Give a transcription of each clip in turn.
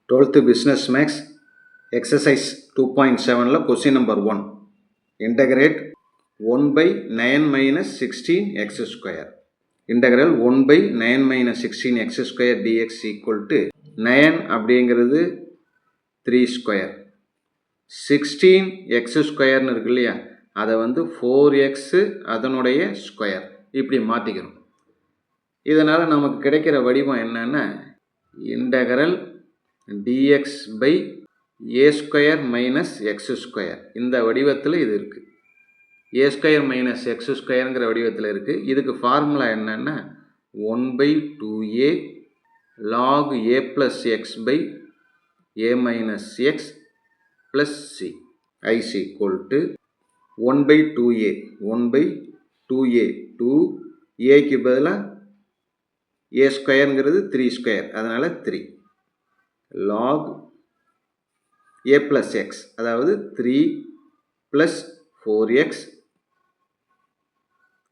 12th Business Max Exercise 2.7 question number 1. Integrate 1 by 9 minus 16 x square. Integral 1 by 9 minus 16 x square dx equal to 9 அப்படிங்கிறது 3 square. 16 x square இருக்கு இல்லையா, அதை 4x அதனுடைய square இப்படி மாற்றிக்கிறோம். இதனால் நமக்கு கிடைக்கிற வடிவம் என்னன்னா integral dx by a square minus x square. இந்த வடிவத்தில் இது இருக்குது. a square minus x squareங்கிற வடிவத்தில் இருக்குது. இதுக்கு ஃபார்முலா என்னன்னா 1 by 2a log a plus x by a minus x plus c is equal to 1 by 2a 1 by 2a 2aக்கு பதிலாக a ஸ்கொயருங்கிறது 3 square, அதனால் 3 log a plus x, அதாவது 3 plus 4x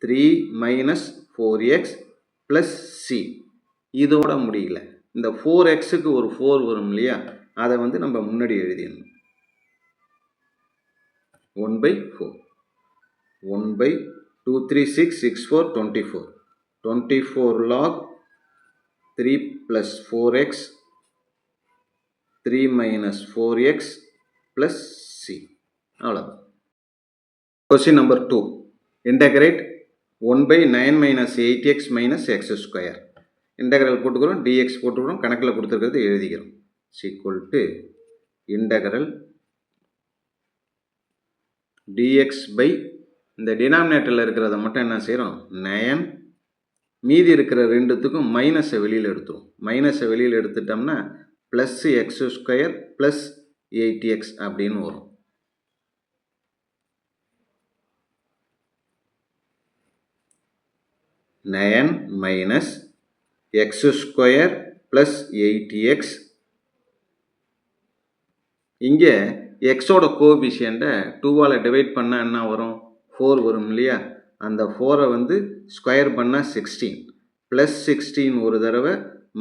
3 minus 4x plus c. இதோட முடியல, இந்த 4xக்கு ஒரு 4 வரும் இல்லையா, அதை நம்ம முன்னாடி எழுதிடணும். 1 by 4 1 by 2 3 6 6 4 24 24 log 3 plus 4x 3 minus 4x plus c. அவ்வளோதான். Question number 2. Integrate 1 by 9 minus 8x minus x square. Integral போட்டுக்கிறோம், dx போட்டுக்கிறோம், கணக்கில் கொடுத்துருக்கிறது எழுதிக்கிறோம். Equal to integral dx by இந்த டினாமினேட்டரில் இருக்கிறத மட்டும் என்ன செய்கிறோம் 9, மீதி இருக்கிற ரெண்டுத்துக்கும் மைனஸை வெளியில் எடுத்துரும். மைனஸை வெளியில் எடுத்துட்டோம்னா plus X square plus 8x அப்படின்னு வரும். Nine minus x square plus 8x. இங்கே எக்ஸோட கோஎஃபிஷியண்ட்டை 2ஆல் டிவைட் பண்ணால் என்ன வரும் 4 வரும் இல்லையா, அந்த 4ஐ ஸ்கொயர் பண்ணால் 16 ப்ளஸ் 16 ஒரு தடவை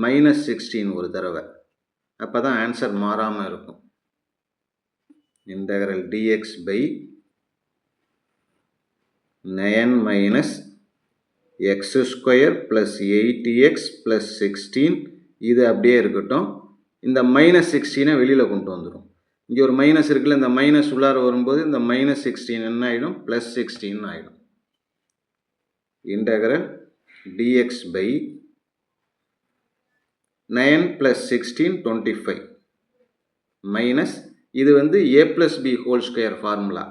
மைனஸ் 16 ஒரு தடவை, அப்போ தான் ஆன்சர் மாறாமல் இருக்கும். Integral dx by 9 minus x square plus 8x plus 16, இது அப்படியே இருக்கட்டும். இந்த மைனஸ் 16ஐ வெளியில் கொண்டு வந்துடும். இங்கே ஒரு மைனஸ் இருக்குல்ல, இந்த மைனஸ் உள்ளார வரும்போது இந்த மைனஸ் 16 என்ன ஆகிடும் ப்ளஸ் 16 ஆகிடும். Integral dx by 9 plus 16 25 minus இது a plus b whole square formula,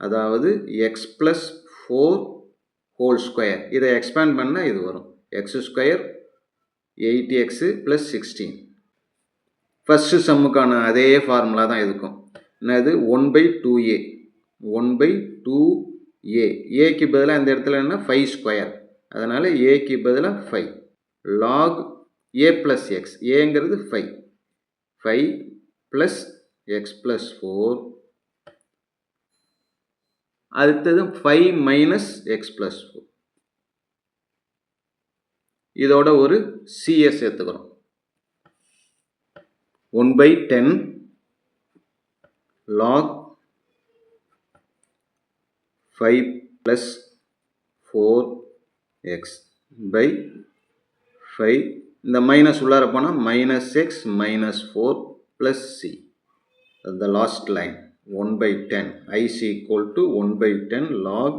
அதாவது x plus 4 ஹோல் ஸ்கொயர். இதை எக்ஸ்பேண்ட் பண்ணால் இது வரும் X square 8x plus 16. First சம்முக்கான அதே ஃபார்முலா தான் இருக்கும். என்னது 1 by 2a 1 by 2a, ஏக்கு பதிலாக இந்த இடத்துல என்ன 5 ஸ்கொயர், அதனால் ஏக்கு பதிலாக 5 log a plus x, ஏங்கிறது 5 5 plus x plus 4, அடுத்தது 5 minus x plus 4. இதோட ஒரு cs எடுத்துக்கிறோம். 1 by 10 log 5 plus 4x by 5, இந்த மைனஸ் உள்ளார போனால் minus X minus 4 plus C. the last line 1 by 10 is equal to 1 by 10 log,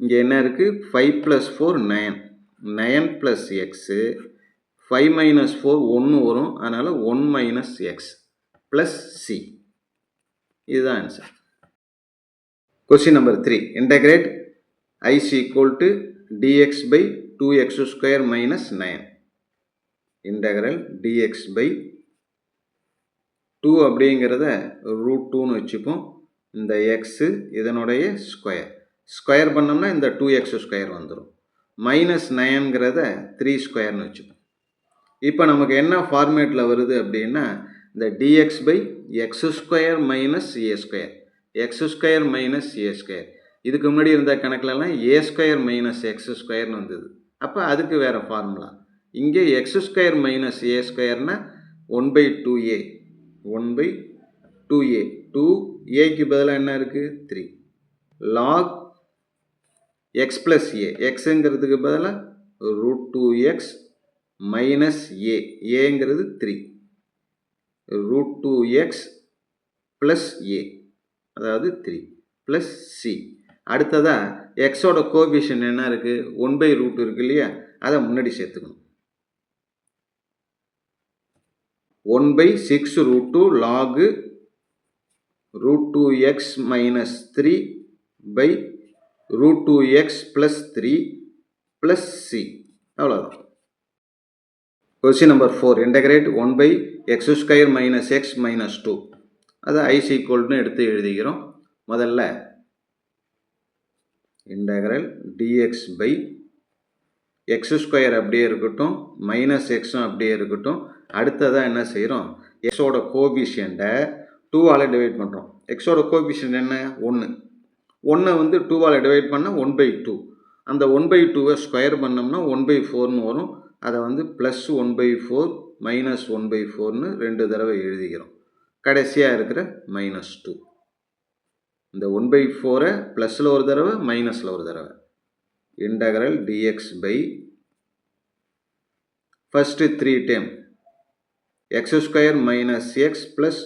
இங்கே என்ன இருக்குது 5 plus 4 9 9 plus x 5 minus 4 1 வரும், அதனால் 1 minus x plus c. இதுதான் answer. Question number 3. Integrate is equal to dx by 2x square minus 9. Integral dx by 2 அப்படிங்கிறத √2ன்னு வச்சுப்போம். இந்த x இதனுடைய ஸ்கொயர் ஸ்கொயர் பண்ணோம்னா இந்த 2x ஸ்கொயர் வந்துடும். மைனஸ் 9ங்கிறத 3 ஸ்கொயர்னு வச்சுப்போம். இப்போ நமக்கு என்ன ஃபார்மேட்டில் வருது அப்படின்னா இந்த dx by X square minus A square, X square minus A square. இதுக்கு முன்னாடி இருந்த கணக்கிலலாம் ஏ ஸ்கொயர் மைனஸ் எக்ஸ் ஸ்கொயர்னு வந்தது. அப்போ அதுக்கு வேறு ஃபார்முலா. இங்கே எக்ஸ் ஸ்கொயர் மைனஸ் ஏ ஸ்கொயர்னால் 1/2a 1/2a 2aக்கு பதிலாக என்ன இருக்குது 3 log x plus a xங்கிறதுக்கு பதிலாக √2x minus a aங்கிறது 3 √2x plus a அதாவது 3 plus c. அடுத்ததாக எக்ஸோட கோஎஃபிஷியன்ட் என்ன இருக்குது 1/√2 இருக்கு இல்லையா, அதை முன்னாடி சேர்த்துக்கணும். 1/6√2 log √2x minus 3 by √2x plus 3 plus c. அவ்வளோதான். Question number 4 integrate 1/x² minus x minus 2 அதை ஐஸ் ஈக்குவல்னு எடுத்து எழுதிக்கிறோம். முதல்ல இன்டகிரல் dx by x² அப்படியே இருக்கட்டும், மைனஸ் எக்ஸும் அப்படியே இருக்கட்டும். அடுத்ததாக என்ன செய்கிறோம், எக்ஸோட கோஎஃபிஷியண்ட்டை 2ஆல் டிவைட் பண்ணுறோம். எக்ஸோட கோஎஃபிஷியன்ட் என்ன 1 வந்து 2ஆல் டிவைட் பண்ணால் 1/2. அந்த 1/2வை ஸ்கொயர் பண்ணோம்னா 1/4ன்னு வரும். அதை வந்து ப்ளஸ் 1/4 மைனஸ் 1/4ன்னு 2 தடவை எழுதிக்கிறோம். கடைசியாக இருக்கிற -2. இந்த 1/4 ப்ளஸில் ஒரு தடவை மைனஸில் ஒரு தடவை. Integral dx by first 3 time x² minus x plus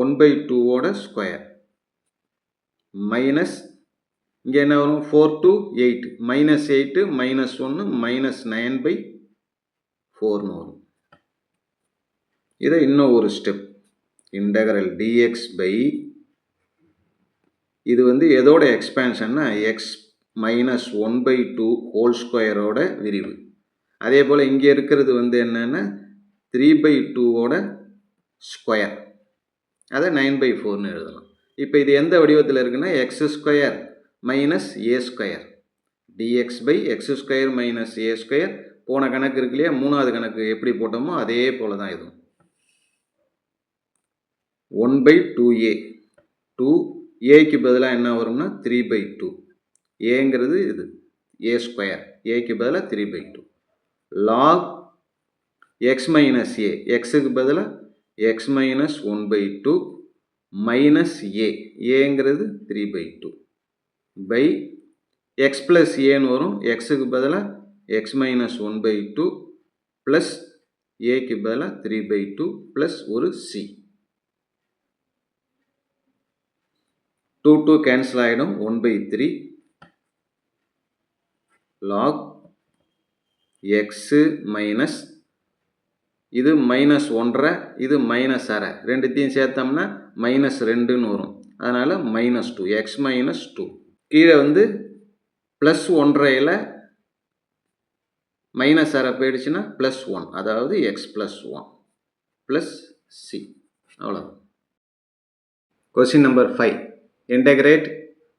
1/2ஓட ஸ்கொயர் மைனஸ் இங்கே என்ன வரும் 4 to 8 -8 -1 -9/4ன்னு வரும். இதை இன்னும் ஒரு ஸ்டெப் இன்டகரல் dx by இது வந்து எதோட எக்ஸ்பேன்ஷன்னா x மைனஸ் 1/2 ஹோல் ஸ்கொயரோட விரிவு. அதே போல் இங்கே இருக்கிறது வந்து என்னென்னா 3/2ஓட ஸ்கொயர், அதை 9/4ன்னு எழுதலாம். இப்போ இது எந்த வடிவத்தில் இருக்குன்னா x² minus a² dx by x² minus a². போன கணக்கு இருக்கு இல்லையா, மூணாவது கணக்கு எப்படி போட்டோமோ அதே போல் தான் இதுவும். 1/2a 2aக்கு பதிலாக என்ன வரும்னா 3/2. ஏங்கிறது இது a², ஏக்கு பதிலாக 3/2 log x minus a xக்கு பதிலாக x minus 1/2 minus ஏங்கிறது 3/2 by x plus aன்னு வரும். xக்கு பதிலாக x minus 1/2 plus ஏக்கு பதிலாக 3/2 plus ஒரு c. 2 கேன்சல் ஆகிடும். 1/3 log x மைனஸ் இது -1/2 இது -1/2 ரெண்டுத்தையும் சேர்த்தோம்னா -2ன்னு வரும். அதனால் -2 x -2. கீழே வந்து +1/2ல் -1/2 போயிடுச்சுன்னா +1, அதாவது x +1 plus c. அவ்வளோதான். Question number 5 integrate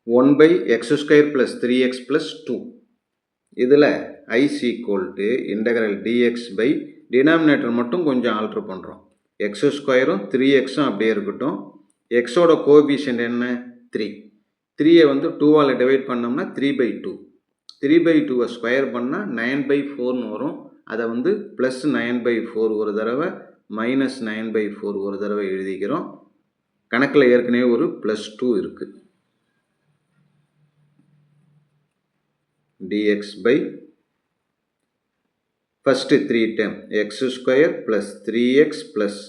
1/x² plus 3x plus 2. இதில் is equal to integral dx by denominator மட்டும் கொஞ்சம் ஆல்ட்ரு பண்ணுறோம். x²ம் 3xம் அப்படியே இருக்கட்டும். எக்ஸோட கோஎஃபிஷியன்ட் என்ன 3. 3ஐ வந்து 2ஆல் டிவைட் பண்ணோம்னா 3/2. 3/2வை ஸ்கொயர் பண்ணால் 9/4ன்னு வரும். அதை வந்து ப்ளஸ் 9/4 ஒரு தடவை மைனஸ் 9/4 ஒரு தடவை எழுதிக்கிறோம். கணக்கில் ஏற்கனவே ஒரு +2 இருக்குது. dx by first 3 time x² plus 3x plus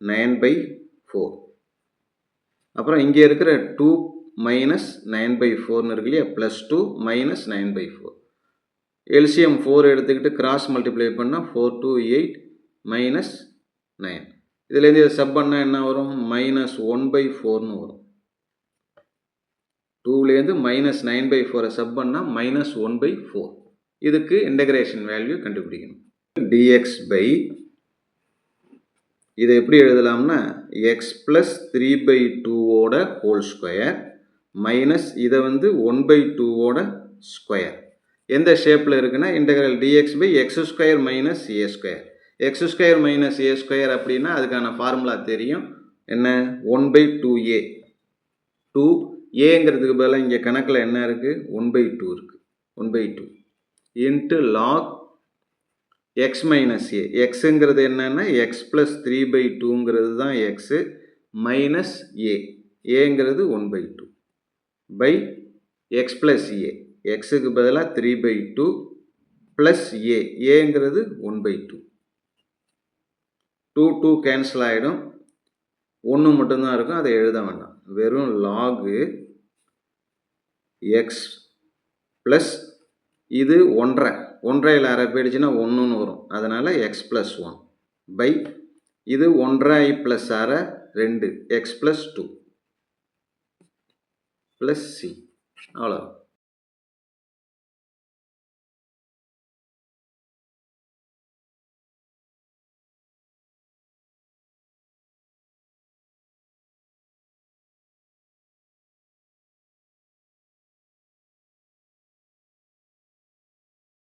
9/4. அப்புறம் இங்கே இருக்கிற 2 மைனஸ் 9/4ன்னு இருக்கு இல்லையா, +2 மைனஸ் 9/4. எல்சிஎம் 4 எடுத்துக்கிட்டு கிராஸ் மல்டிப்ளை பண்ணால் 4 to 8 மைனஸ் 9. இதுலேருந்து இதை சப் பண்ணால் என்ன வரும் -1/4ன்னு வரும். 2லேருந்து -9/4 சப் பண்ணால் -1/4. இதுக்கு இன்டகிரேஷன் வேல்யூ கண்டுபிடிக்கணும். dx by இதை எப்படி எழுதலாம்னா x plus 3/2ஓட ஹோல் ஸ்கொயர் மைனஸ் இதை வந்து 1/2ஓட ஸ்கொயர். எந்த ஷேப்பில் இருக்குன்னா integral dx by x² minus a². x² minus a² அப்படின்னா அதுக்கான ஃபார்முலா தெரியும். என்ன 1/2a. 2aங்கிறதுக்கு பதிலாக இங்கே கணக்கில் என்ன இருக்குது 1/2 இருக்குது. 1/2 இன்ட்டு log எக்ஸ் மைனஸ் ஏ. எக்ஸுங்கிறது என்னென்னா எக்ஸ் ப்ளஸ் 3/2ங்கிறது தான் எக்ஸு மைனஸ் ஏ. ஏங்கிறது 1/2 பை எக்ஸ் ப்ளஸ் ஏ. எக்ஸுக்கு பதிலாக 3/2 ப்ளஸ் ஏ. ஏங்கிறது 1/2. 2 கேன்சல் ஆகிடும். 1 மட்டும்தான் இருக்கும், அதை எழுத வேண்டாம். வெறும் லாகு எக்ஸ் ப்ளஸ் இது 1.5. 1.5ல் அரை போயிடுச்சுன்னா 1ன்னு வரும். அதனால் எக்ஸ் ப்ளஸ் 1 பை இது 1.5 ப்ளஸ் அரை 2 எக்ஸ் ப்ளஸ் 2 ப்ளஸ் சி. அவ்வளோ.